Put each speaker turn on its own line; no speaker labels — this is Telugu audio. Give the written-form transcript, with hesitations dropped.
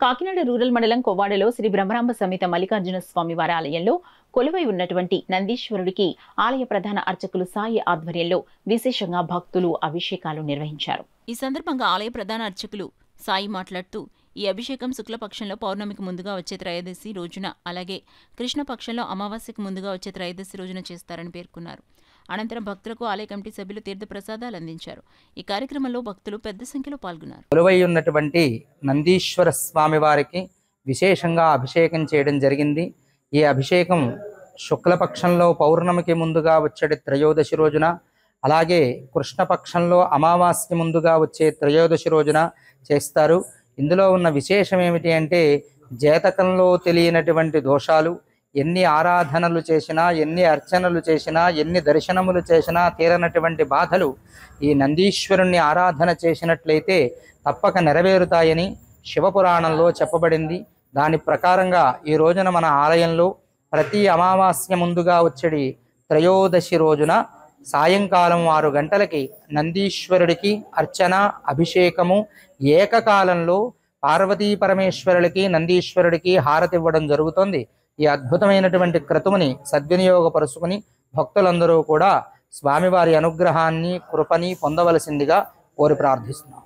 కాకినాడ రూరల్ మండలం కొవ్వాడలో శ్రీ బ్రహ్మరాంబ సమేత మల్లికార్జున స్వామి వారి ఆలయంలో కొలువై ఉన్నటువంటి నందీశ్వరుడికి ఆలయ ప్రధాన అర్చకులు సాయి ఆధ్వర్యంలో విశేషంగా భక్తులు అభిషేకాలు నిర్వహించారు. ఈ సందర్భంగా ఆలయ ప్రధాన అర్చకులు సాయి మాట్లాడుతూ, ఈ అభిషేకం శుక్లపక్షంలో పౌర్ణమికి ముందుగా వచ్చే త్రయోదశి రోజున, అలాగే కృష్ణపక్షంలో అమావాస్యకు ముందుగా వచ్చే త్రయోదశి రోజున చేస్తారని పేర్కొన్నారు. అనంతరం భక్తులకు ఆలయ కమిటీ సభ్యులు తీర్థ ప్రసాదాలు అందించారు. ఈ కార్యక్రమంలో భక్తులు పెద్ద సంఖ్యలో పాల్గొన్నారు.
కొలువై ఉన్నటువంటి నందీశ్వర స్వామి వారికి విశేషంగా అభిషేకం చేయడం జరిగింది. ఈ అభిషేకం శుక్లపక్షంలో పౌర్ణమికి ముందుగా వచ్చే త్రయోదశి రోజున, అలాగే కృష్ణపక్షంలో అమావాస్యకి ముందుగా వచ్చే త్రయోదశి రోజున చేస్తారు. ఇందులో ఉన్న విశేషం ఏమిటి అంటే, జాతకంలో తెలియనటువంటి దోషాలు, ఎన్ని ఆరాధనలు చేసినా, ఎన్ని అర్చనలు చేసినా, ఎన్ని దర్శనములు చేసినా తీరనటువంటి బాధలు ఈ నందీశ్వరుణ్ణి ఆరాధన చేసినట్లయితే తప్పక నెరవేరుతాయని శివపురాణంలో చెప్పబడింది. దాని ప్రకారంగా ఈ రోజున మన ఆలయంలో ప్రతి అమావాస్య ముందుగా వచ్చేది త్రయోదశి రోజున సాయంకాలం 6 గంటలకి నందీశ్వరుడికి అర్చన, అభిషేకము ఏకకాలంలో పార్వతీ పరమేశ్వరుడికి, నందీశ్వరుడికి హారతి ఇవ్వడం జరుగుతుంది. ఈ అద్భుతమైనటువంటి క్రతువుని సద్వినియోగపరుచుకుని భక్తులందరూ కూడా స్వామివారి అనుగ్రహాన్ని, కృపని పొందవలసిందిగా కోరి ప్రార్థిస్తున్నాం.